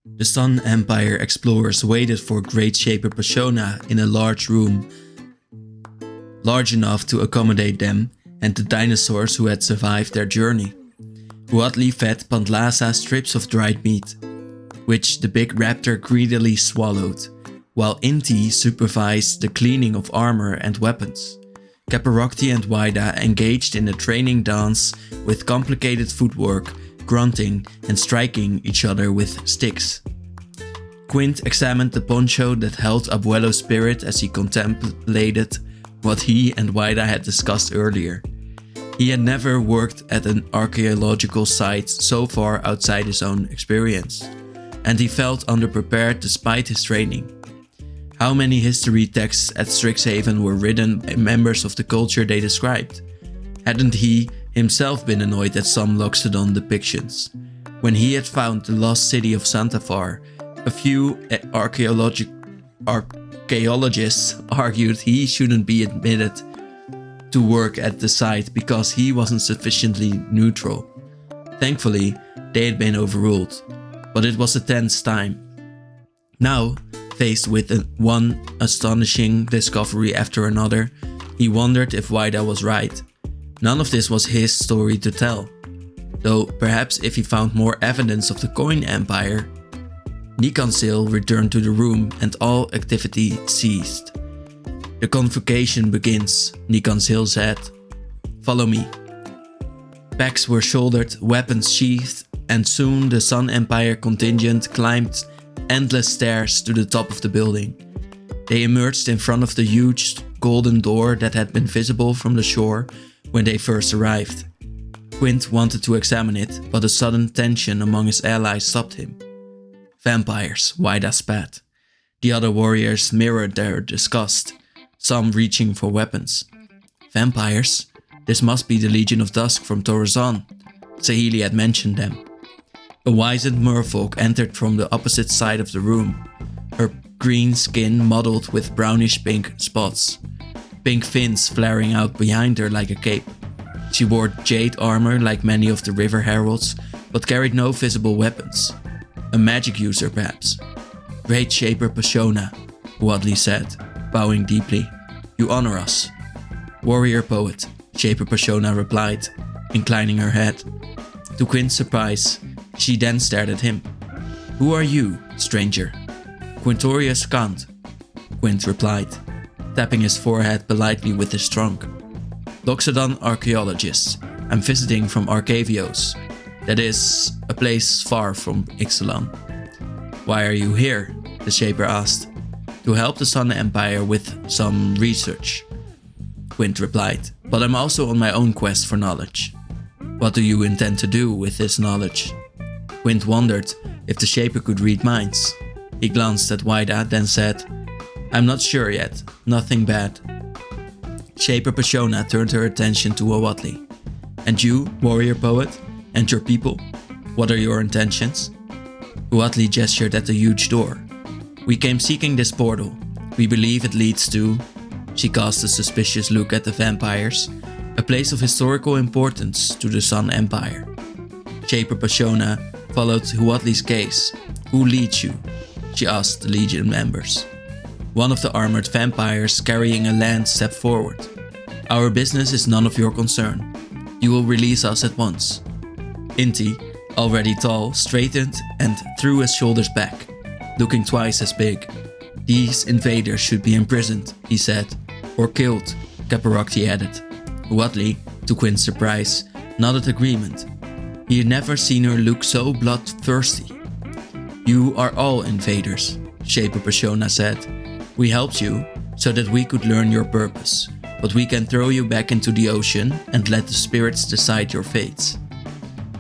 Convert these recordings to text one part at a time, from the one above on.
The Sun Empire explorers waited for Great Shaper Persona in a large room, large enough to accommodate them and the dinosaurs who had survived their journey. Huatli fed Pantlasa strips of dried meat, which the big raptor greedily swallowed, while Inti supervised the cleaning of armor and weapons. Caparocti and Waida engaged in a training dance with complicated footwork, grunting and striking each other with sticks. Quint examined the poncho that held Abuelo's spirit as he contemplated what he and Waida had discussed earlier. He had never worked at an archaeological site so far outside his own experience, and he felt underprepared despite his training. How many history texts at Strixhaven were written by members of the culture they described? Hadn't he himself been annoyed at some Loxodon depictions? When he had found the lost city of Santafar, a few archaeologists argued he shouldn't be admitted to work at the site because he wasn't sufficiently neutral. Thankfully, they had been overruled, but it was a tense time. Now, faced with one astonishing discovery after another, he wondered if Waida was right. None of this was his story to tell, though perhaps if he found more evidence of the Coin Empire. Nikansil returned to the room and all activity ceased. "The convocation begins," Nikansil said. "Follow me." Packs were shouldered, weapons sheathed, and soon the Sun Empire contingent climbed endless stairs to the top of the building. They emerged in front of the huge golden door that had been visible from the shore when they first arrived. Quint wanted to examine it, but a sudden tension among his allies stopped him. "Vampires," Waida spat. The other warriors mirrored their disgust, some reaching for weapons. "Vampires? This must be the Legion of Dusk from Torazan." Sahili had mentioned them. A wizened merfolk entered from the opposite side of the room, her green skin mottled with brownish-pink spots, pink fins flaring out behind her like a cape. She wore jade armor like many of the River Heralds, but carried no visible weapons. A magic user, perhaps. "Great Shaper Persona," Huatli said, bowing deeply. "You honor us." "Warrior Poet," Shaper Persona replied, inclining her head. To Quint's surprise, she then stared at him. "Who are you, stranger?" "Quintorius Kant," Quint replied, tapping his forehead politely with his trunk. "Loxodon archaeologist. I'm visiting from Arcavios. That is, a place far from Ixalan." "Why are you here?" the Shaper asked. "To help the Sun Empire with some research," Quint replied, "but I'm also on my own quest for knowledge." "What do you intend to do with this knowledge?" Quint wondered if the Shaper could read minds. He glanced at Waida, then said, "I'm not sure yet, nothing bad." Shaper Persona turned her attention to Huatli. "And you, Warrior Poet? And your people? What are your intentions?" Huatli gestured at the huge door. "We came seeking this portal. We believe it leads to..." She cast a suspicious look at the vampires. "A place of historical importance to the Sun Empire." Shaper Persona followed Huatli's gaze. "Who leads you?" she asked the Legion members. One of the armored vampires carrying a lance stepped forward. "Our business is none of your concern. You will release us at once." Inti, already tall, straightened and threw his shoulders back, looking twice as big. "These invaders should be imprisoned," he said. "Or killed," Caparocti added. Huatli, to Quint's surprise, nodded agreement. He had never seen her look so bloodthirsty. "You are all invaders," Shaper Persona said. "We helped you so that we could learn your purpose, but we can throw you back into the ocean and let the spirits decide your fates."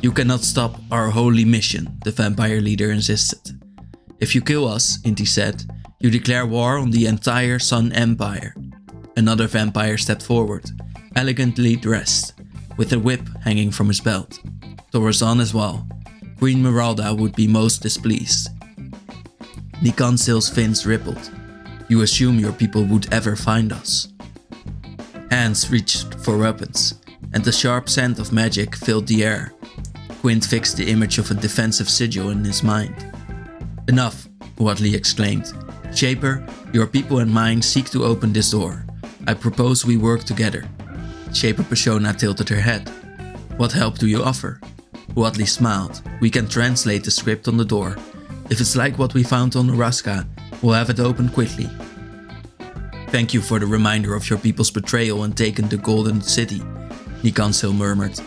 "You cannot stop our holy mission," the vampire leader insisted. "If you kill us," Inti said, "you declare war on the entire Sun Empire." Another vampire stepped forward, elegantly dressed, with a whip hanging from his belt. Torazan as well. Queen Meralda would be most displeased. Nikansil's fins rippled. "You assume your people would ever find us." Hands reached for weapons, and the sharp scent of magic filled the air. Quint fixed the image of a defensive sigil in his mind. Enough, Wadley exclaimed. Shaper, your people and mine seek to open this door. I propose we work together. Shaper Persona tilted her head. What help do you offer? Wadley smiled. We can translate the script on the door. If it's like what we found on Araska, we'll have it opened quickly. Thank you for the reminder of your people's betrayal and taking the Golden City, Nikansil murmured.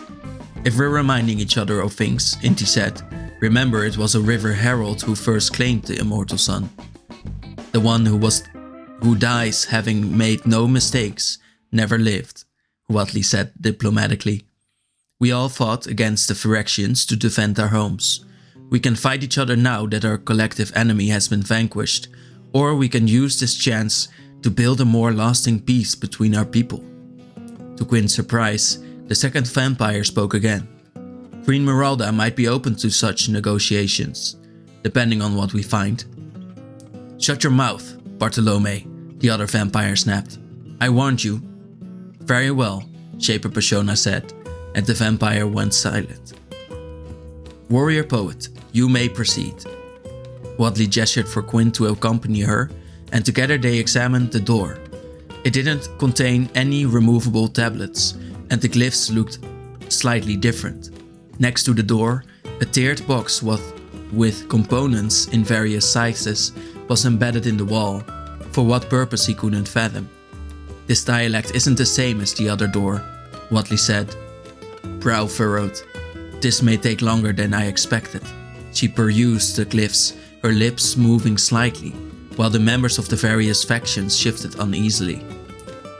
If we're reminding each other of things, Inti said, remember it was a river herald who first claimed the immortal sun. The one who dies having made no mistakes, never lived, Wadley said diplomatically. We all fought against the Phyrexians to defend our homes. We can fight each other now that our collective enemy has been vanquished, or we can use this chance to build a more lasting peace between our people. To Quint's surprise, the second vampire spoke again. Queen Meralda might be open to such negotiations, depending on what we find. Shut your mouth, Bartolome, the other vampire snapped. I warned you. Very well, Shaper Persona said, and the vampire went silent. Warrior Poet, you may proceed. Wadley gestured for Quint to accompany her, and together they examined the door. It didn't contain any removable tablets, and the glyphs looked slightly different. Next to the door, a tiered box with components in various sizes was embedded in the wall, for what purpose he couldn't fathom. This dialect isn't the same as the other door, Wadley said. Brow furrowed. This may take longer than I expected. She perused the glyphs, her lips moving slightly, while the members of the various factions shifted uneasily.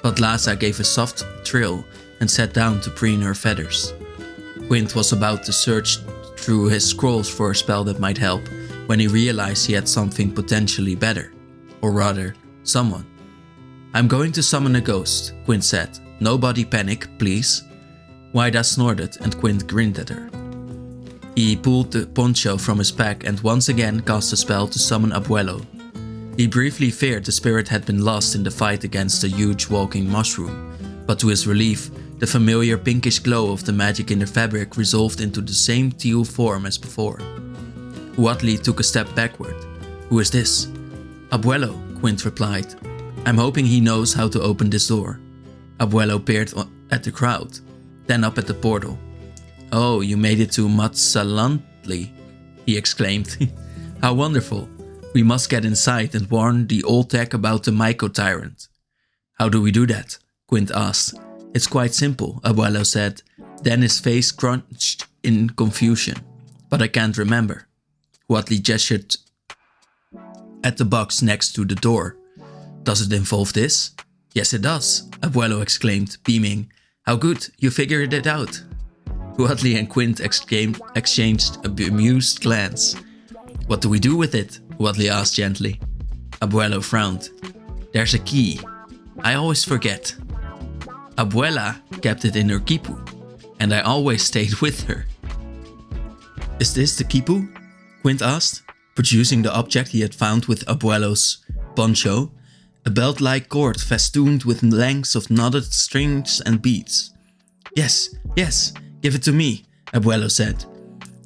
Padlasa gave a soft trill and sat down to preen her feathers. Quint was about to search through his scrolls for a spell that might help when he realized he had something potentially better. Or rather, someone. I'm going to summon a ghost, Quint said. Nobody panic, please. Waida snorted and Quint grinned at her. He pulled the poncho from his pack and once again cast a spell to summon Abuelo. He briefly feared the spirit had been lost in the fight against the huge walking mushroom, but to his relief, the familiar pinkish glow of the magic in the fabric resolved into the same teal form as before. Wadley took a step backward. Who is this? Abuelo, Quint replied. I'm hoping he knows how to open this door. Abuelo peered at the crowd, then up at the portal. Oh, you made it to Matsalantli, he exclaimed. How wonderful. We must get inside and warn the Oltec about the Myco tyrant. How do we do that? Quint asked. It's quite simple, Abuelo said. Then his face crunched in confusion. But I can't remember. Wadley gestured at the box next to the door. Does it involve this? Yes, it does, Abuelo exclaimed, beaming. How good, you figured it out. Wadley and Quint exchanged a bemused glance. What do we do with it? Wadley asked gently. Abuelo frowned. There's a key. I always forget. Abuela kept it in her kipu, and I always stayed with her. Is this the kipu? Quint asked, producing the object he had found with Abuelo's poncho, a belt-like cord festooned with lengths of knotted strings and beads. Yes, give it to me, Abuelo said.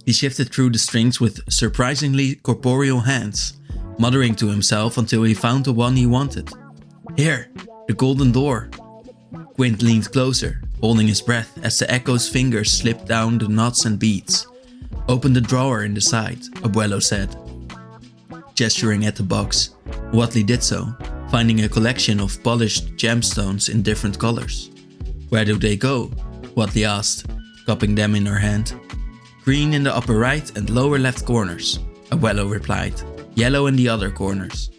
He shifted through the strings with surprisingly corporeal hands, muttering to himself until he found the one he wanted. Here, the golden door. Quint leaned closer, holding his breath as the echo's fingers slipped down the knots and beads. Open the drawer in the side, Abuelo said, gesturing at the box. Wadley did so, finding a collection of polished gemstones in different colors. Where do they go? Wadley asked, cupping them in her hand. Green in the upper right and lower left corners, Abuelo replied. Yellow in the other corners.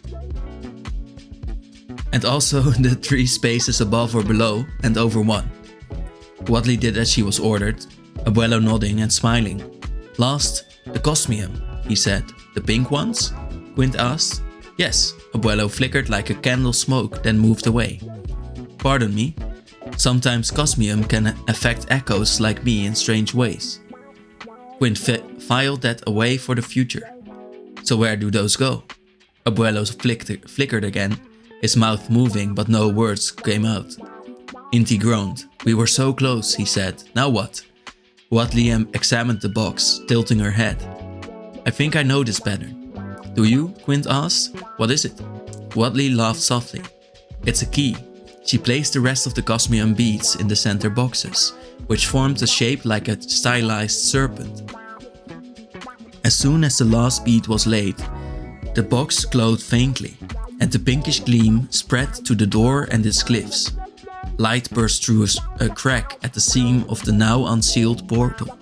And also the 3 spaces above or below and over one. Wadley did as she was ordered, Abuelo nodding and smiling. Last, the cosmium, he said. The pink ones? Quint asked. Yes, Abuelo flickered like a candle smoke, then moved away. Pardon me. Sometimes cosmium can affect echoes like me in strange ways. Quint filed that away for the future. So where do those go? Abuelo flickered again, his mouth moving but no words came out. Inti groaned. We were so close, he said. Now what? Wadley examined the box, tilting her head. I think I know this pattern. Do you? Quint asked. What is it? Wadley laughed softly. It's a key. She placed the rest of the Cosmium beads in the center boxes, which formed a shape like a stylized serpent. As soon as the last bead was laid, the box glowed faintly, and the pinkish gleam spread to the door and its glyphs. Light burst through a crack at the seam of the now unsealed portal,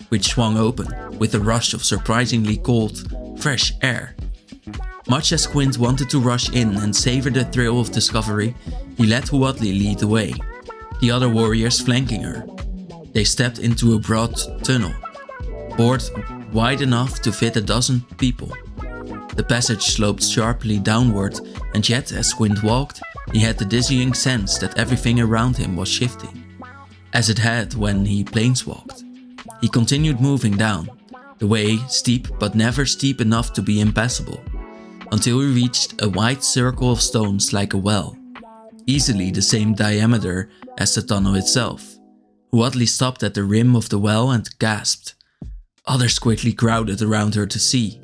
which swung open with a rush of surprisingly cold, fresh air. Much as Quint wanted to rush in and savor the thrill of discovery, he let Huatli lead the way, the other warriors flanking her. They stepped into a broad tunnel, bored wide enough to fit 12 people. The passage sloped sharply downward, and yet as Quint walked, he had the dizzying sense that everything around him was shifting, as it had when he planeswalked. He continued moving down, the way steep but never steep enough to be impassable, until he reached a wide circle of stones like a well, easily the same diameter as the tunnel itself. Huatli stopped at the rim of the well and gasped. Others quickly crowded around her to see.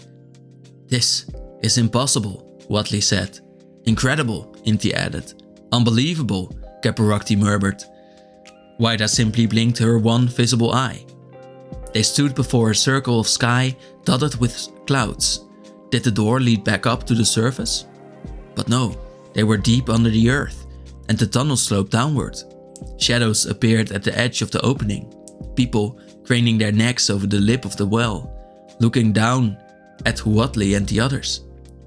This is impossible, Huatli said. Incredible, Inti added. Unbelievable, Caparocti murmured. Waida simply blinked her one visible eye. They stood before a circle of sky dotted with clouds. Did the door lead back up to the surface? But no, they were deep under the earth, and the tunnel sloped downward. Shadows appeared at the edge of the opening, people craning their necks over the lip of the well, looking down at Huatli and the others.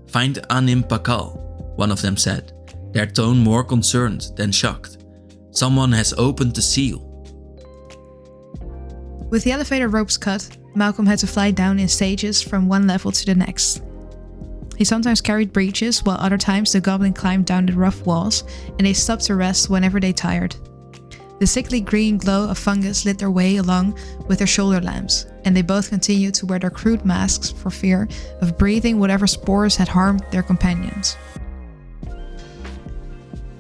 Find Anim Pakal, one of them said, their tone more concerned than shocked. Someone has opened the seal. With the elevator ropes cut, Malcolm had to fly down in stages from one level to the next. He sometimes carried breeches, while other times the goblin climbed down the rough walls, and they stopped to rest whenever they tired. The sickly green glow of fungus lit their way along with their shoulder lamps, and they both continued to wear their crude masks for fear of breathing whatever spores had harmed their companions.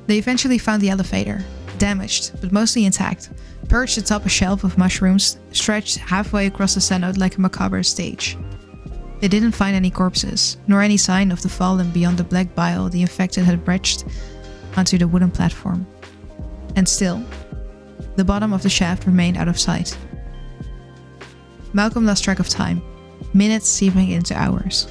They eventually found the elevator, damaged but mostly intact, perched atop a shelf of mushrooms stretched halfway across the cenote like a macabre stage. They didn't find any corpses, nor any sign of the fallen beyond the black bile the infected had breached onto the wooden platform. And still, the bottom of the shaft remained out of sight. Malcolm lost track of time, minutes seeping into hours.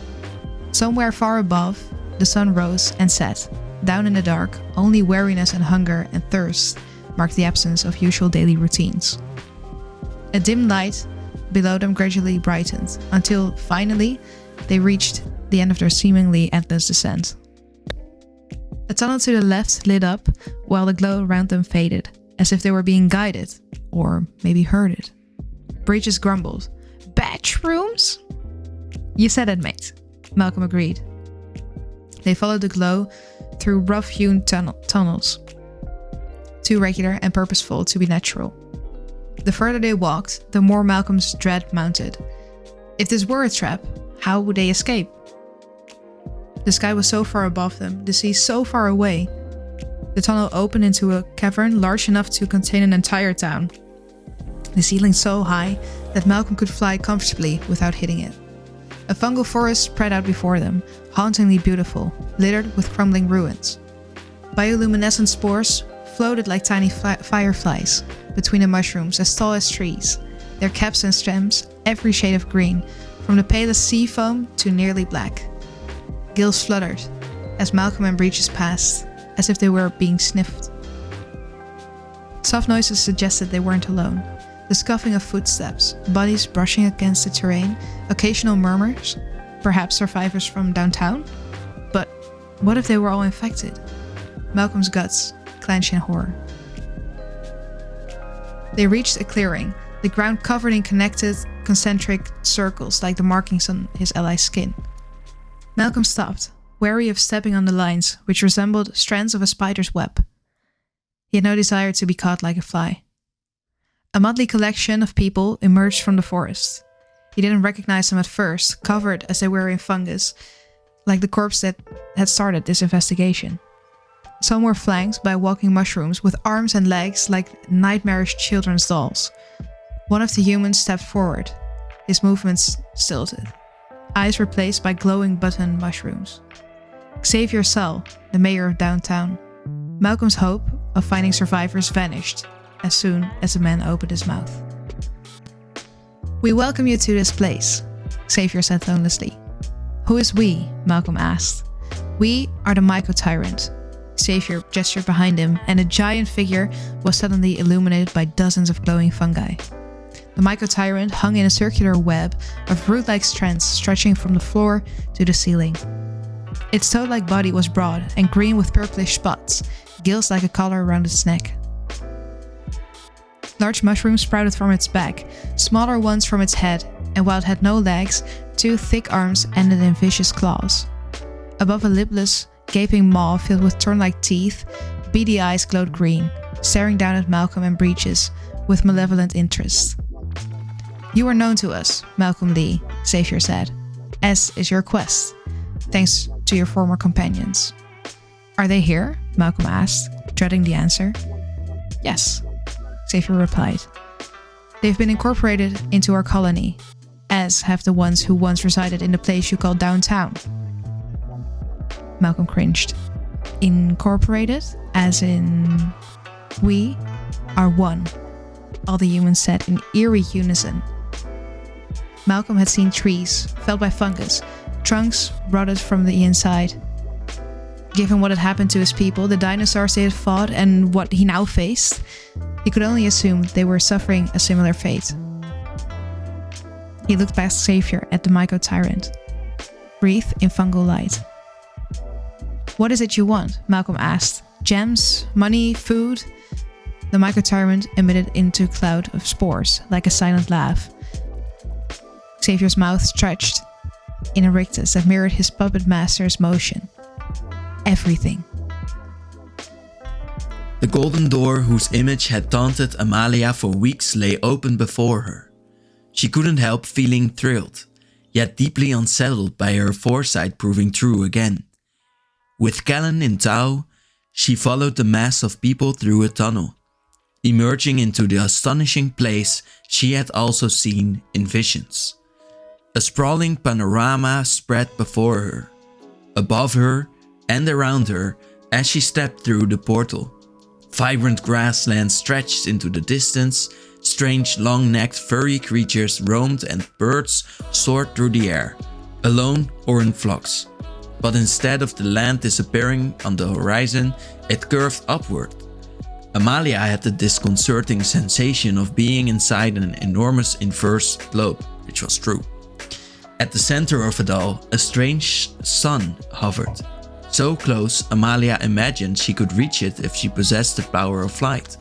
Somewhere far above, the sun rose and set. Down in the dark, only weariness and hunger and thirst marked the absence of usual daily routines. A dim light below them gradually brightened, until finally they reached the end of their seemingly endless descent. A tunnel to the left lit up, while the glow around them faded, as if they were being guided, or maybe herded. Breeches grumbled. Batch rooms? You said it, mate, Malcolm agreed. They followed the glow through rough-hewn tunnels, too regular and purposeful to be natural. The further they walked, the more Malcolm's dread mounted. If this were a trap, how would they escape? The sky was so far above them, the sea so far away. The tunnel opened into a cavern large enough to contain an entire town. The ceiling so high that Malcolm could fly comfortably without hitting it. A fungal forest spread out before them, hauntingly beautiful, littered with crumbling ruins. Bioluminescent spores floated like tiny fireflies between the mushrooms as tall as trees, their caps and stems every shade of green, from the palest sea foam to nearly black. Gills fluttered as Malcolm and Breeches passed, as if they were being sniffed. Soft noises suggested they weren't alone. The scuffing of footsteps, bodies brushing against the terrain, occasional murmurs, perhaps survivors from downtown? But what if they were all infected? Malcolm's guts clenched in horror. They reached a clearing, the ground covered in connected, concentric circles like the markings on his ally's skin. Malcolm stopped, wary of stepping on the lines, which resembled strands of a spider's web. He had no desire to be caught like a fly. A motley collection of people emerged from the forest. He didn't recognize them at first, covered as they were in fungus, like the corpse that had started this investigation. Some were flanked by walking mushrooms with arms and legs like nightmarish children's dolls. One of the humans stepped forward, his movements stilted. eyes replaced by glowing button mushrooms. Xavier Sell, the mayor of downtown. Malcolm's hope of finding survivors vanished as soon as the man opened his mouth. "We welcome you to this place," Xavier said tonelessly. "Who is we?" Malcolm asked. "We are the Myco-Tyrant." Xavier gestured behind him, and a giant figure was suddenly illuminated by dozens of glowing fungi. The Myco-Tyrant hung in a circular web of root-like strands stretching from the floor to the ceiling. Its toad-like body was broad and green with purplish spots, gills like a collar around its neck. Large mushrooms sprouted from its back, smaller ones from its head, and while it had no legs, 2 thick arms ended in vicious claws. Above a lipless, gaping maw filled with thorn-like teeth, beady eyes glowed green, staring down at Malcolm and Breeches with malevolent interest. "You are known to us, Malcolm Lee," Xavier said, "as is your quest, thanks to your former companions." "Are they here?" Malcolm asked, dreading the answer. "Yes," Xavier replied. "They've been incorporated into our colony, as have the ones who once resided in the place you call downtown." Malcolm cringed. "Incorporated? As in... we are one," all the humans said in eerie unison. Malcolm had seen trees, felled by fungus, trunks rotted from the inside. Given what had happened to his people, the dinosaurs they had fought, and what he now faced, he could only assume they were suffering a similar fate. He looked past Xavier at the Myco-Tyrant, breathed in fungal light. "What is it you want?" Malcolm asked. "Gems? Money? Food?" The Myco-Tyrant emitted into a cloud of spores, like a silent laugh. Xavier's mouth stretched in a rictus that mirrored his puppet master's motion. "Everything." The golden door whose image had taunted Amalia for weeks lay open before her. She couldn't help feeling thrilled, yet deeply unsettled by her foresight proving true again. With Callan in tow, she followed the mass of people through a tunnel, emerging into the astonishing place she had also seen in visions. A sprawling panorama spread before her, above her and around her as she stepped through the portal. Vibrant grassland stretched into the distance, strange long-necked furry creatures roamed and birds soared through the air, alone or in flocks. But instead of the land disappearing on the horizon, it curved upward. Amalia had the disconcerting sensation of being inside an enormous inverse globe, which was true. At the center of it all, a strange sun hovered. So close, Amalia imagined she could reach it if she possessed the power of flight.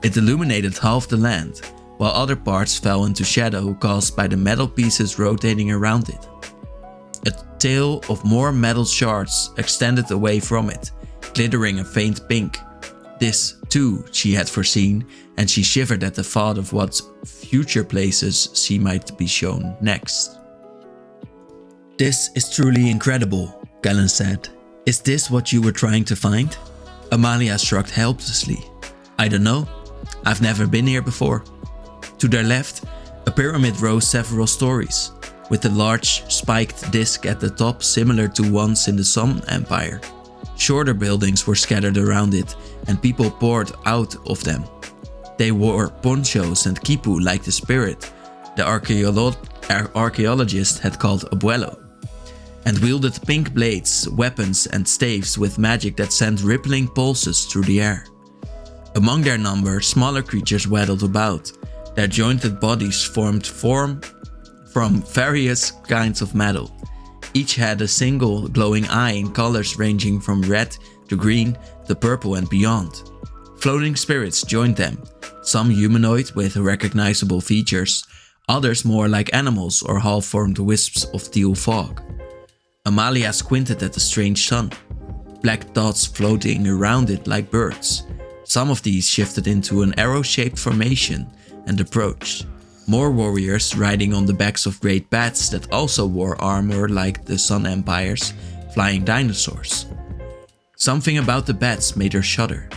It illuminated half the land, while other parts fell into shadow caused by the metal pieces rotating around it. A tail of more metal shards extended away from it, glittering a faint pink. This, too, she had foreseen, and she shivered at the thought of what future places she might be shown next. "This is truly incredible," Callan said. "Is this what you were trying to find?" Amalia shrugged helplessly. "I don't know. I've never been here before." To their left, a pyramid rose several stories, with a large spiked disc at the top similar to ones in the Sun Empire. Shorter buildings were scattered around it, and people poured out of them. They wore ponchos and quipu like the spirit the archaeologist had called Abuelo, and wielded pink blades, weapons and staves with magic that sent rippling pulses through the air. Among their number, smaller creatures waddled about. Their jointed bodies formed from various kinds of metal. Each had a single glowing eye in colors ranging from red to green to purple and beyond. Floating spirits joined them, some humanoid with recognizable features, others more like animals or half-formed wisps of teal fog. Amalia squinted at the strange sun, black dots floating around it like birds. Some of these shifted into an arrow-shaped formation and approached. More warriors riding on the backs of great bats that also wore armor like the Sun Empire's flying dinosaurs. Something about the bats made her shudder,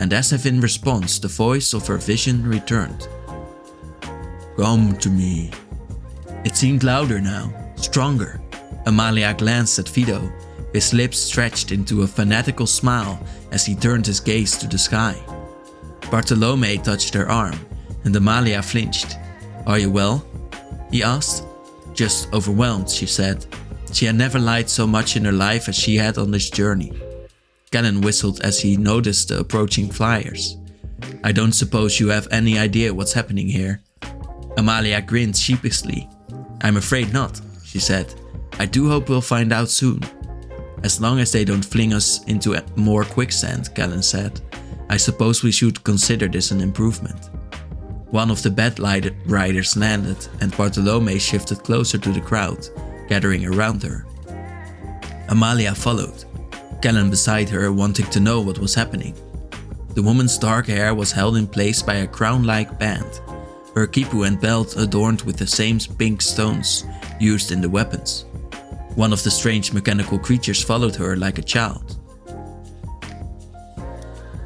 and as if in response, the voice of her vision returned. "Come to me." It seemed louder now, stronger, Amalia glanced at Fido, his lips stretched into a fanatical smile as he turned his gaze to the sky. Bartolome touched her arm, and Amalia flinched. "Are you well?" he asked. "Just overwhelmed," she said. She had never lied so much in her life as she had on this journey. Callan whistled as he noticed the approaching flyers. "I don't suppose you have any idea what's happening here?" Amalia grinned sheepishly. "I'm afraid not," she said. "I do hope we'll find out soon." "As long as they don't fling us into more quicksand," Callan said. "I suppose we should consider this an improvement." One of the bed riders landed, and Bartolome shifted closer to the crowd, gathering around her. Amalia followed, Callan beside her, wanting to know what was happening. The woman's dark hair was held in place by a crown-like band, her quipu and belt adorned with the same pink stones used in the weapons. One of the strange mechanical creatures followed her like a child.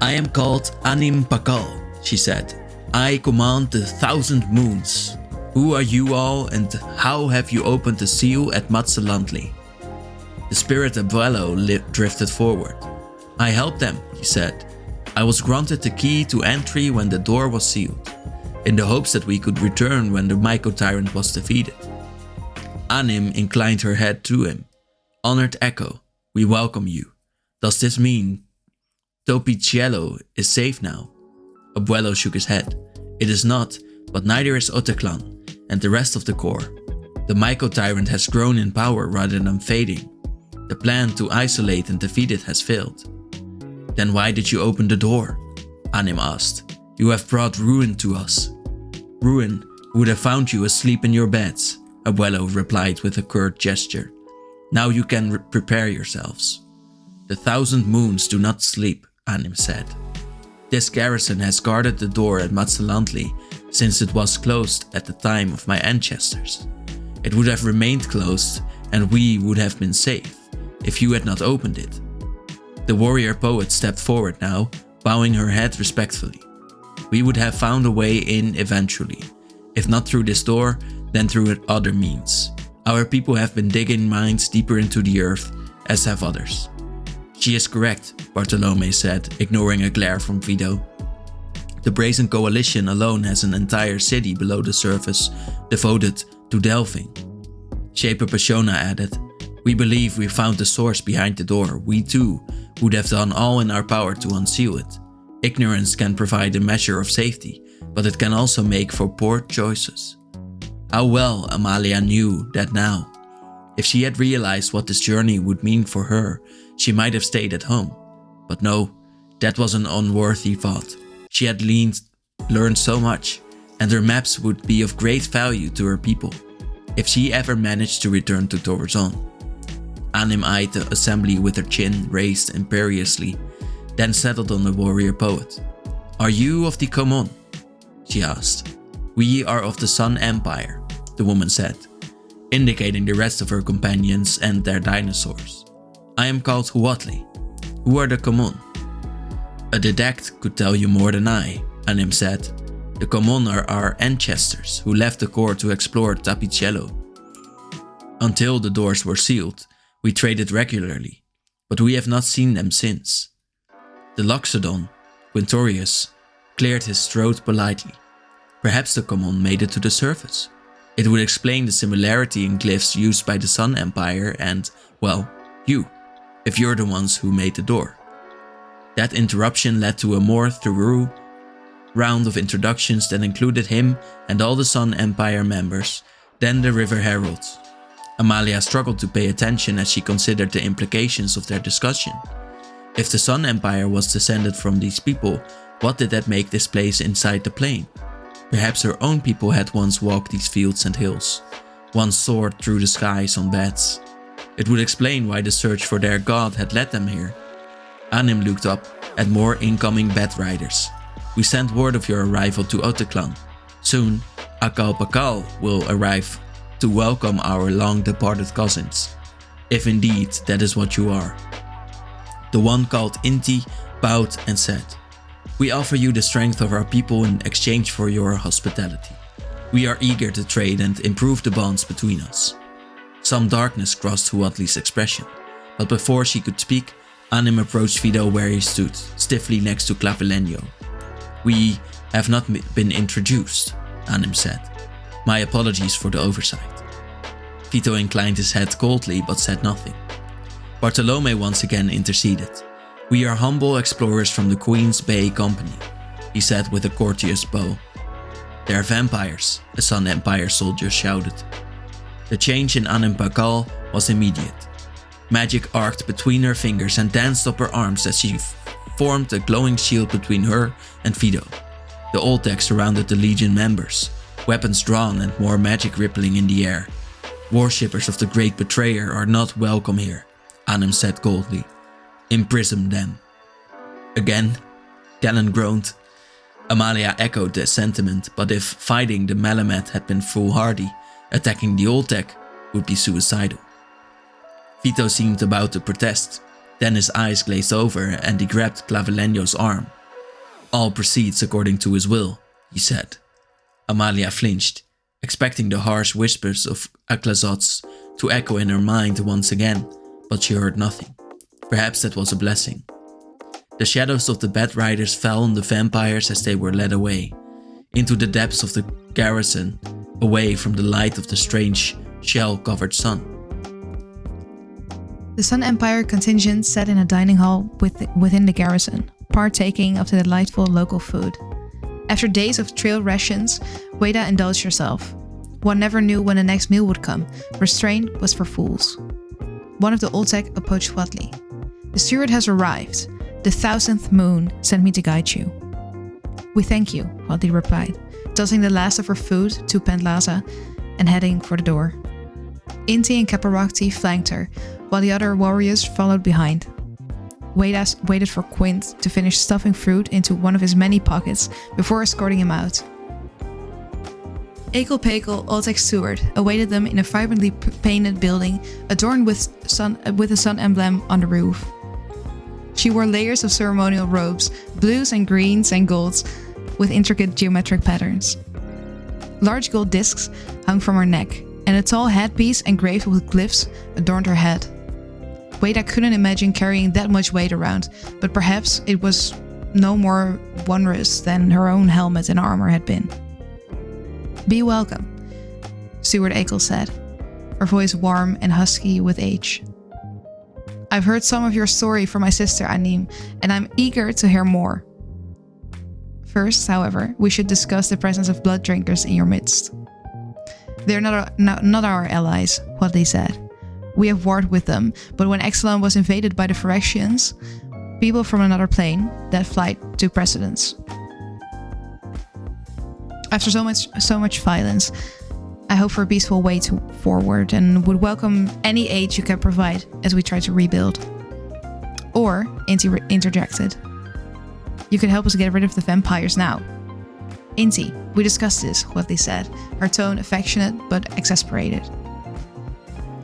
"I am called Anim Pakal," she said. "I command the 1,000 moons. Who are you all, and how have you opened the seal at Matsalantli?" The spirit Abuelo drifted forward. "I helped them," he said. "I was granted the key to entry when the door was sealed, in the hopes that we could return when the Myco-tyrant was defeated." Anim inclined her head to him. "Honored Echo, we welcome you. Does this mean Topiciello is safe now?" Abuelo shook his head. "It is not, but neither is Ixalan and the rest of the Corps. The Myco-tyrant has grown in power rather than fading. The plan to isolate and defeat it has failed." "Then why did you open the door?" Anim asked. "You have brought ruin to us." "Ruin would have found you asleep in your beds," Abuelo replied with a curt gesture. "Now you can prepare yourselves." "The 1,000 moons do not sleep," Anim said. "This garrison has guarded the door at Matsalantli since it was closed at the time of my ancestors. It would have remained closed and we would have been safe if you had not opened it." The warrior poet stepped forward now, bowing her head respectfully. "We would have found a way in eventually. If not through this door, then through other means. Our people have been digging mines deeper into the earth, as have others." "She is correct," Bartolome said, ignoring a glare from Fido. "The Brazen Coalition alone has an entire city below the surface devoted to delving." Shaper Pashona added, "We believe we found the source behind the door. We too would have done all in our power to unseal it. Ignorance can provide a measure of safety, but it can also make for poor choices." How well Amalia knew that now. If she had realized what this journey would mean for her, she might have stayed at home. But no, that was an unworthy thought. She had learned so much, and her maps would be of great value to her people, if she ever managed to return to Torzon. Anim eyed the assembly with her chin raised imperiously, then settled on the warrior poet. "Are you of the Common?" she asked. "We are of the Sun Empire," the woman said, indicating the rest of her companions and their dinosaurs. "I am called Huatli. Who are the Common?" "A dedact could tell you more than I," Anim said. "The Common are our ancestors who left the Corps to explore Tapicello. Until the doors were sealed, we traded regularly, but we have not seen them since." The Loxodon, Quintorius, cleared his throat politely. Perhaps the Common made it to the surface. It would explain the similarity in glyphs used by the Sun Empire and, well, you, if you're the ones who made the door. That interruption led to a more thorough round of introductions that included him and all the Sun Empire members, then the River Heralds. Amalia struggled to pay attention as she considered the implications of their discussion. If the Sun Empire was descended from these people, what did that make this place inside the plane? Perhaps her own people had once walked these fields and hills, once soared through the skies on bats. It would explain why the search for their god had led them here. Anim looked up at more incoming bat riders. "We sent word of your arrival to Ixalan. Soon, Akal Pakal will arrive to welcome our long-departed cousins, if indeed that is what you are." The one called Inti bowed and said, "We offer you the strength of our people in exchange for your hospitality. We are eager to trade and improve the bonds between us." Some darkness crossed Huatli's expression, but before she could speak, Anim approached Vito where he stood, stiffly next to Clavileño. "We have not been introduced," Anim said. "My apologies for the oversight." Vito inclined his head coldly but said nothing. Bartolome once again interceded. "We are humble explorers from the Queen's Bay Company," he said with a courteous bow. "They are vampires," a Sun Empire soldier shouted. The change in Anim Bakal was immediate. Magic arced between her fingers and danced up her arms as she formed a glowing shield between her and Vito. The Oltec surrounded the Legion members, weapons drawn and more magic rippling in the air. "Worshippers of the Great Betrayer are not welcome here," Anim said coldly. "Imprison them." Again, Galen groaned. Amalia echoed the sentiment, but if fighting the Malamet had been foolhardy, attacking the Oltec would be suicidal. Vito seemed about to protest, then his eyes glazed over and he grabbed Clavileño's arm. "All proceeds according to his will," he said. Amalia flinched, expecting the harsh whispers of Aclazots to echo in her mind once again, but she heard nothing. Perhaps that was a blessing. The shadows of the Bat Riders fell on the vampires as they were led away, into the depths of the garrison, away from the light of the strange, shell-covered sun. The Sun Empire contingent sat in a dining hall within the garrison, partaking of the delightful local food. After days of trail rations, Weda indulged herself. One never knew when the next meal would come. Restraint was for fools. One of the Oltec approached Huatli. "The steward has arrived. The 1000th moon sent me to guide you." "We thank you," Huatli replied, tossing the last of her food to Pendlaza and heading for the door. Inti and Caparocti flanked her, while the other warriors followed behind. Weda waited for Quint to finish stuffing fruit into one of his many pockets before escorting him out. Ekel Pekel, Oltec steward, awaited them in a vibrantly painted building adorned with a sun emblem on the roof. She wore layers of ceremonial robes, blues and greens and golds, with intricate geometric patterns. Large gold discs hung from her neck, and a tall headpiece engraved with glyphs adorned her head. Weda couldn't imagine carrying that much weight around, but perhaps it was no more wondrous than her own helmet and armor had been. "Be welcome," Steward Ekel said, her voice warm and husky with age. "I've heard some of your story from my sister Anim, and I'm eager to hear more. First, however, we should discuss the presence of blood drinkers in your midst." "They're not our allies," Huatli said. "We have warred with them, but when Ixalan was invaded by the Phyrexians, people from another plane, that flight took precedence. After so much violence, I hope for a peaceful way forward and would welcome any aid you can provide as we try to rebuild." "Or," Inti interjected, "you could help us get rid of the vampires now." "Inti, we discussed this," Huatli said, her tone affectionate but exasperated.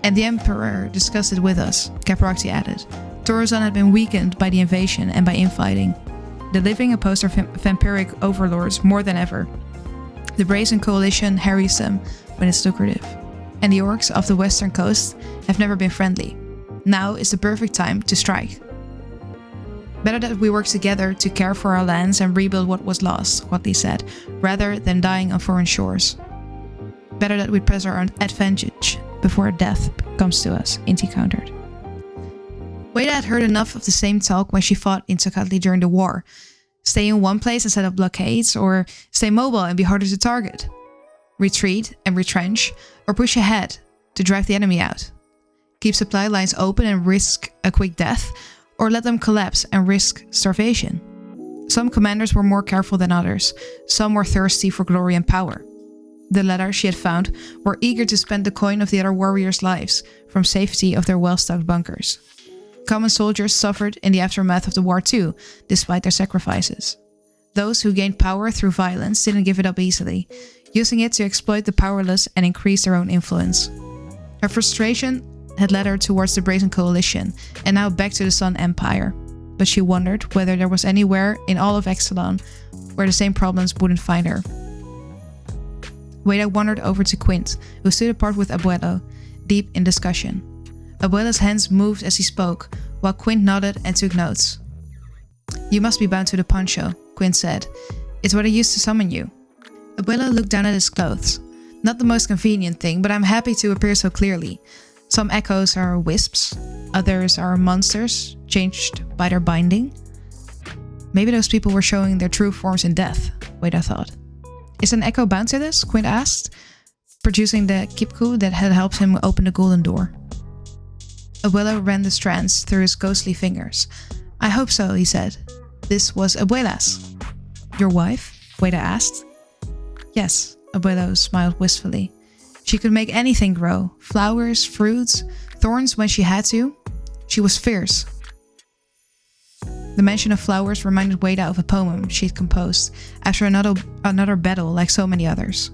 "And the Emperor discussed it with us," Caparocti added. "Torozan had been weakened by the invasion and by infighting. The living oppose their vampiric overlords more than ever. The Brazen Coalition harries them when it's lucrative. And the orcs of the western coast have never been friendly. Now is the perfect time to strike. Better that we work together to care for our lands and rebuild what was lost," Huatli said, "rather than dying on foreign shores. Better that we press our own advantage before death comes to us," Inti countered. Weda had heard enough of the same talk when she fought in Tokatli during the war. Stay in one place and set up blockades, or stay mobile and be harder to target. Retreat and retrench, or push ahead to drive the enemy out. Keep supply lines open and risk a quick death, or let them collapse and risk starvation. Some commanders were more careful than others. Some were thirsty for glory and power. The latter, she had found, were eager to spend the coin of the other warriors' lives from safety of their well-stocked bunkers. Common soldiers suffered in the aftermath of the war too, despite their sacrifices. Those who gained power through violence didn't give it up easily, using it to exploit the powerless and increase their own influence. Her frustration had led her towards the Brazen Coalition, and now back to the Sun Empire. But she wondered whether there was anywhere in all of Ixalan where the same problems wouldn't find her. Weda wandered over to Quint, who stood apart with Abuelo, deep in discussion. Abuela's hands moved as he spoke, while Quint nodded and took notes. "You must be bound to the poncho," Quint said. "It's what I used to summon you." Abuela looked down at his clothes. "Not the most convenient thing, but I'm happy to appear so clearly. Some echoes are wisps, others are monsters, changed by their binding." Maybe those people were showing their true forms in death, Wada thought. "Is an echo bound to this?" Quint asked, producing the kipku that had helped him open the golden door. Abuela ran the strands through his ghostly fingers. "I hope so," he said. "This was Abuela's." "Your wife?" Wada asked. "Yes," Abuela smiled wistfully. "She could make anything grow. Flowers, fruits, thorns when she had to. She was fierce." The mention of flowers reminded Wada of a poem she'd composed after another battle like so many others.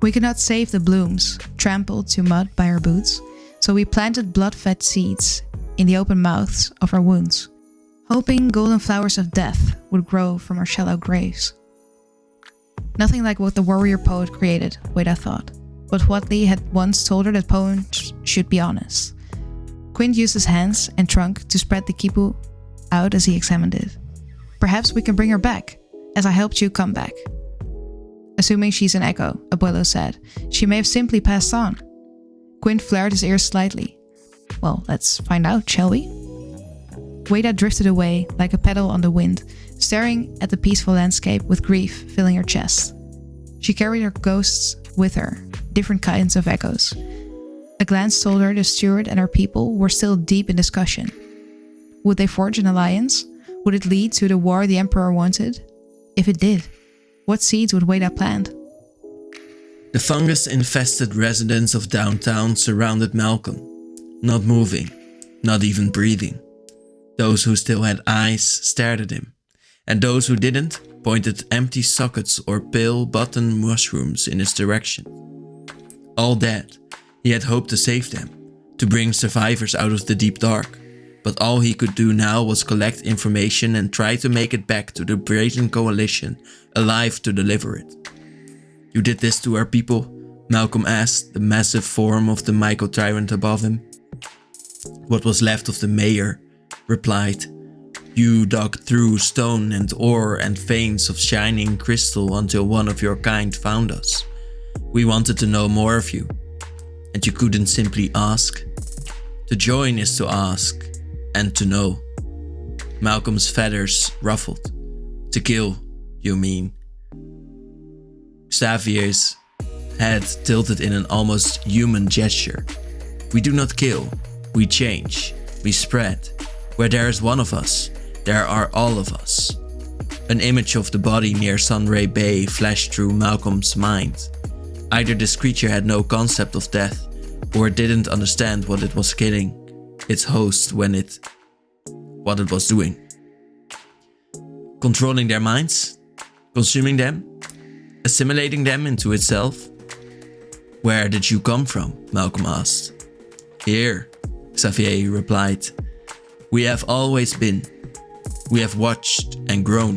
"We could not save the blooms, trampled to mud by our boots, so we planted blood-fed seeds in the open mouths of our wounds, hoping golden flowers of death would grow from our shallow graves." Nothing like what the warrior poet created, Wada thought, but Watley had once told her that poems should be honest. Quint used his hands and trunk to spread the kipu out as he examined it. "Perhaps we can bring her back, as I helped you come back." "Assuming she's an echo," Abuelo said. "She may have simply passed on." Quint flared his ears slightly. "Well, let's find out, shall we?" Wada drifted away like a petal on the wind, staring at the peaceful landscape with grief filling her chest. She carried her ghosts with her, different kinds of echoes. A glance told her the steward and her people were still deep in discussion. Would they forge an alliance? Would it lead to the war the Emperor wanted? If it did, what seeds would Wada plant? The fungus-infested residents of downtown surrounded Malcolm, not moving, not even breathing. Those who still had eyes stared at him, and those who didn't pointed empty sockets or pale button mushrooms in his direction. All dead, he had hoped to save them, to bring survivors out of the deep dark, but all he could do now was collect information and try to make it back to the brazen coalition, alive to deliver it. "You did this to our people?" Malcolm asked, the massive form of the myco-tyrant above him. What was left of the mayor replied, "You dug through stone and ore and veins of shining crystal until one of your kind found us. We wanted to know more of you. And you couldn't simply ask? To join is to ask, and to know." Malcolm's feathers ruffled. "To kill, you mean?" Xavier's head tilted in an almost human gesture. "We do not kill, we change, we spread. Where there is one of us, there are all of us." An image of the body near Sunray Bay flashed through Malcolm's mind. Either this creature had no concept of death, or it didn't understand what it was killing its host what it was doing. Controlling their minds? Consuming them? Assimilating them into itself? "Where did you come from?" Malcolm asked. "Here," Xavier replied. "We have always been. We have watched and grown.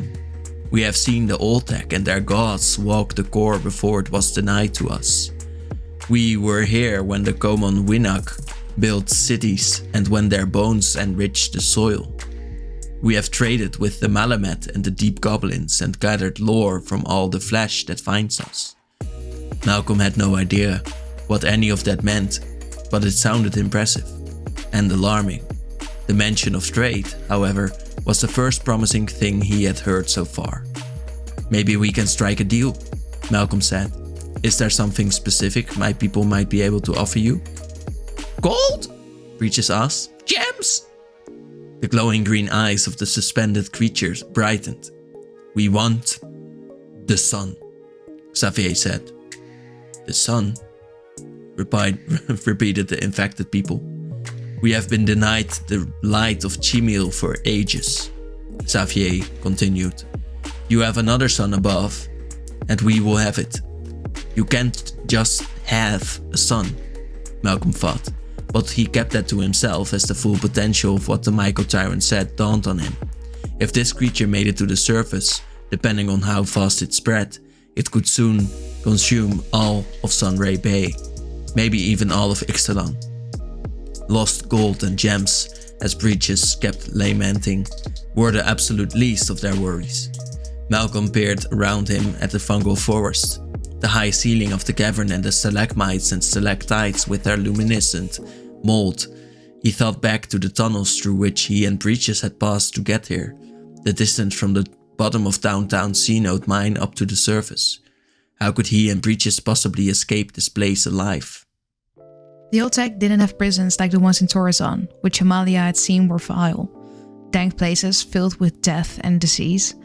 We have seen the Oltec and their gods walk the core before it was denied to us. We were here when the Komon Winnak built cities and when their bones enriched the soil. We have traded with the Malamet and the deep goblins and gathered lore from all the flesh that finds us." Malcolm had no idea what any of that meant, but it sounded impressive and alarming. The mention of trade, however, was the first promising thing he had heard so far. "Maybe we can strike a deal," Malcolm said. "Is there something specific my people might be able to offer you?" "Gold?" Breeches asked. "Gems?" The glowing green eyes of the suspended creatures brightened. "We want the sun," Xavier said. "The sun?" repeated the infected people. "We have been denied the light of Chimil for ages," Xavier continued. "You have another sun above, and we will have it. You can't just have a sun," Malcolm thought, but he kept that to himself as the full potential of what the myco-tyrant said dawned on him. If this creature made it to the surface, depending on how fast it spread, it could soon consume all of Sunray Bay. maybe even all of Ixalan. Lost gold and gems, as Breaches kept lamenting, were the absolute least of their worries. Malcolm peered around him at the fungal forest, the high ceiling of the cavern and the stalagmites and stalactites with their luminescent mold. He thought back to the tunnels through which he and Breaches had passed to get here, the distance from the bottom of downtown C-Note mine up to the surface. How could he and Breaches possibly escape this place alive? The Oltec didn't have prisons like the ones in Torreson, which Amalia had seen were vile. Dank places filled with death and disease.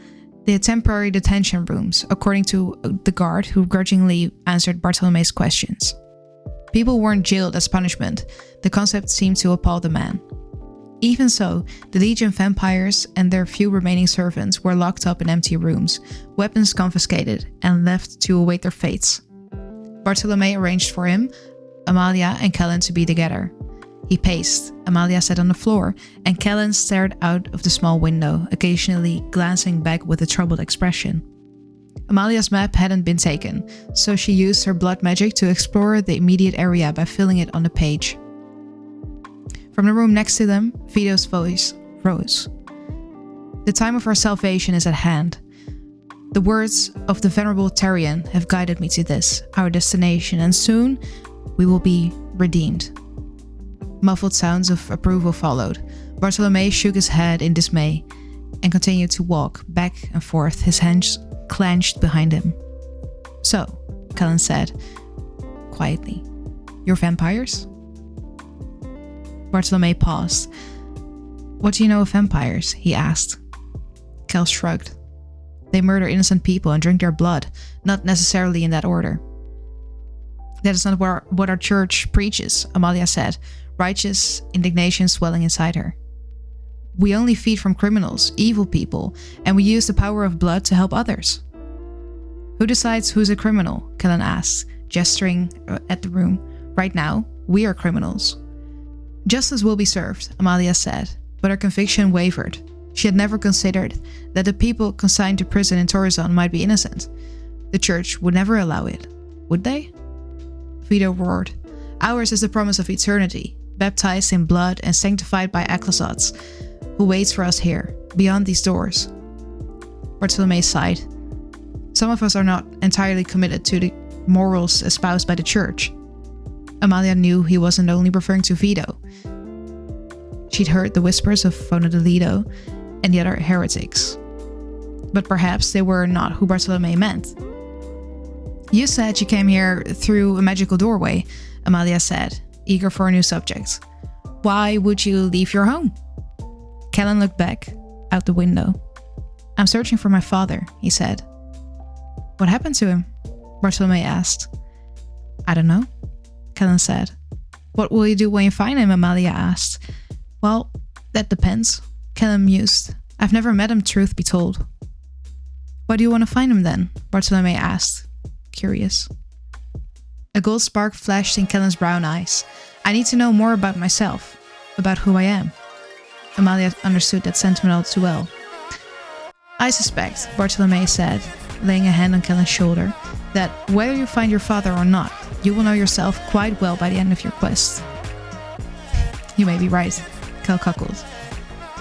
They had temporary detention rooms, according to the guard who grudgingly answered Bartholome's questions. People weren't jailed as punishment. The concept seemed to appall the man. Even so, the Legion vampires and their few remaining servants were locked up in empty rooms, weapons confiscated, and left to await their fates. Bartolome arranged for him, Amalia and Kellen to be together. He paced, Amalia sat on the floor, and Kellen stared out of the small window, occasionally glancing back with a troubled expression. Amalia's map hadn't been taken, so she used her blood magic to explore the immediate area by filling it on the page. From the room next to them, Vito's voice rose. The time of our salvation is at hand. The words of the venerable Tarian have guided me to this, our destination, and soon we will be redeemed. Muffled sounds of approval followed. Bartolome shook his head in dismay and continued to walk back and forth, his hands clenched behind him. So, Kellen said, quietly, "You're vampires?" Bartolome paused. "What do you know of vampires?" he asked. Kel shrugged. "They murder innocent people and drink their blood, not necessarily in that order." "That is not what our church preaches," Amalia said, righteous indignation swelling inside her. "We only feed from criminals, evil people, and we use the power of blood to help others." "Who decides who's a criminal?" Kellen asked, gesturing at the room. "Right now, we are criminals." "Justice will be served," Amalia said, but her conviction wavered. She had never considered that the people consigned to prison in Torreson might be innocent. The church would never allow it, would they? Vito roared. "Ours is the promise of eternity, baptized in blood and sanctified by Ixalan, who waits for us here, beyond these doors." Bartolome sighed. "Some of us are not entirely committed to the morals espoused by the church." Amalia knew he wasn't only referring to Vito. She'd heard the whispers of Fonadolido and the other heretics. But perhaps they were not who Bartolome meant. "You said you came here through a magical doorway," Amalia said, eager for a new subject. "Why would you leave your home?" Kellen looked back, out the window. "I'm searching for my father," he said. "What happened to him?" Bartolome asked. "I don't know," Kellen said. "What will you do when you find him?" Amalia asked. "Well, that depends," Kellen mused. "I've never met him, truth be told." "Why do you want to find him then?" Bartolome asked, curious. A gold spark flashed in Kellen's brown eyes. "I need to know more about myself, about who I am." Amalia understood that sentiment all too well. "I suspect," Bartolome said, laying a hand on Kellen's shoulder, "that whether you find your father or not, you will know yourself quite well by the end of your quest." "You may be right," Kel chuckled.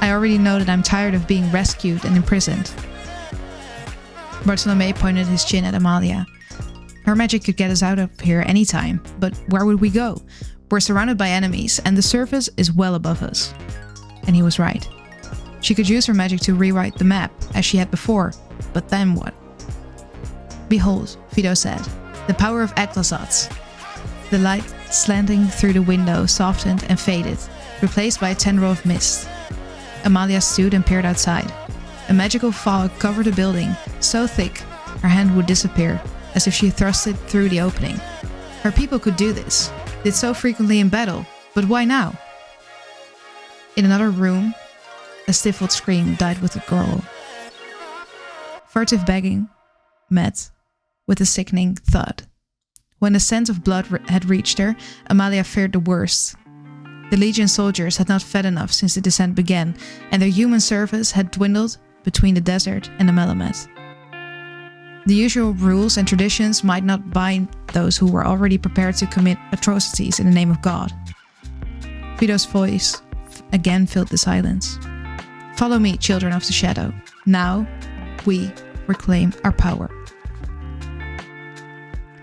"I already know that I'm tired of being rescued and imprisoned." Bartolome pointed his chin at Amalia. "Her magic could get us out of here anytime, but where would we go? We're surrounded by enemies, and the surface is well above us." And he was right. She could use her magic to rewrite the map, as she had before, but then what? "Behold," Vito said, "the power of Ixalan." The light slanting through the window softened and faded, replaced by a tendril of mist. Amalia stood and peered outside. A magical fog covered the building, so thick her hand would disappear, as if she thrust it through the opening. Her people could do this, did so frequently in battle, but why now? In another room, a stifled scream died with a growl. Furtive begging met with a sickening thud. When the scent of blood had reached her, Amalia feared the worst. The Legion soldiers had not fed enough since the descent began, and their human service had dwindled between the desert and the Melamed. The usual rules and traditions might not bind those who were already prepared to commit atrocities in the name of God. Fido's voice again filled the silence. Follow me, children of the shadow. Now, we reclaim our power.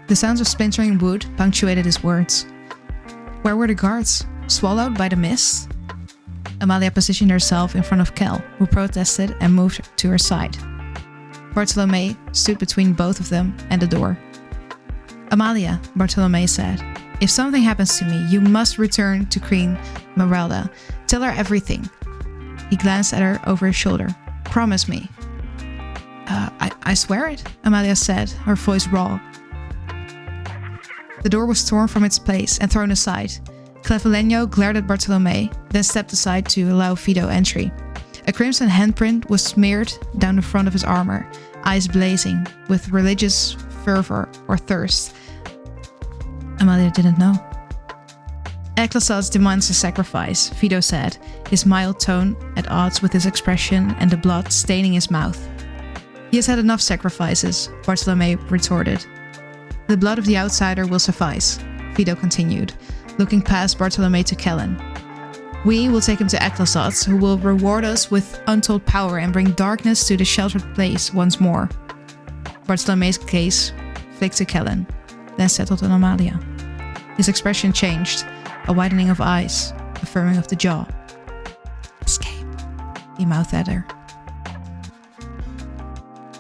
The sounds of splintering wood punctuated his words. Where were the guards? Swallowed by the mist? Amalia positioned herself in front of Kel, who protested and moved to her side. Bartolome stood between both of them and the door. Amalia, Bartolome said, if something happens to me, you must return to Queen Merelda. Tell her everything. He glanced at her over his shoulder. Promise me. I swear it, Amalia said, her voice raw. The door was torn from its place and thrown aside. Clevelenyo glared at Bartolome, then stepped aside to allow Fido entry. A crimson handprint was smeared down the front of his armor, eyes blazing with religious fervor or thirst. Amalia didn't know. Ixalan demands a sacrifice, Fido said, his mild tone at odds with his expression and the blood staining his mouth. He has had enough sacrifices, Bartolome retorted. The blood of the outsider will suffice, Fido continued, looking past Bartolome to Kellen. We will take him to Ixalan, who will reward us with untold power and bring darkness to the sheltered place once more. Bartolome's gaze flicked to Kellen, then settled on Amalia. His expression changed, a widening of eyes, a firming of the jaw. Escape, he mouthed at her.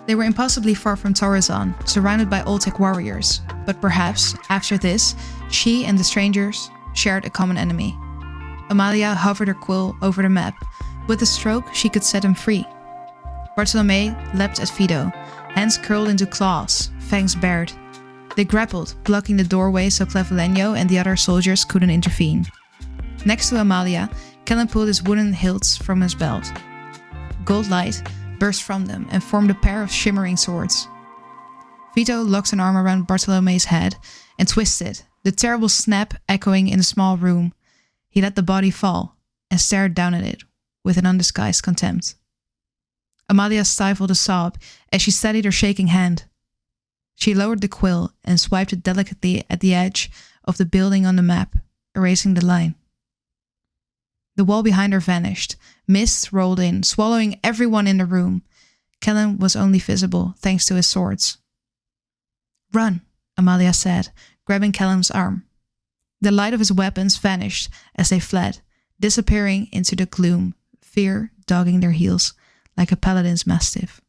They were impossibly far from Torrazon, surrounded by Oltec warriors, but perhaps, after this, she and the strangers shared a common enemy. Amalia hovered her quill over the map. With a stroke, she could set him free. Bartolome leapt at Fido, hands curled into claws, fangs bared. They grappled, blocking the doorway so Clevelenyo and the other soldiers couldn't intervene. Next to Amalia, Kellen pulled his wooden hilts from his belt. Gold light burst from them and formed a pair of shimmering swords. Vito locked an arm around Bartolome's head and twisted, the terrible snap echoing in the small room. He let the body fall and stared down at it with an undisguised contempt. Amalia stifled a sob as she steadied her shaking hand. She lowered the quill and swiped it delicately at the edge of the building on the map, erasing the line. The wall behind her vanished. Mist rolled in, swallowing everyone in the room. Kellen was only visible thanks to his swords. Run, Amalia said, grabbing Kellen's arm. The light of his weapons vanished as they fled, disappearing into the gloom, fear dogging their heels like a paladin's mastiff.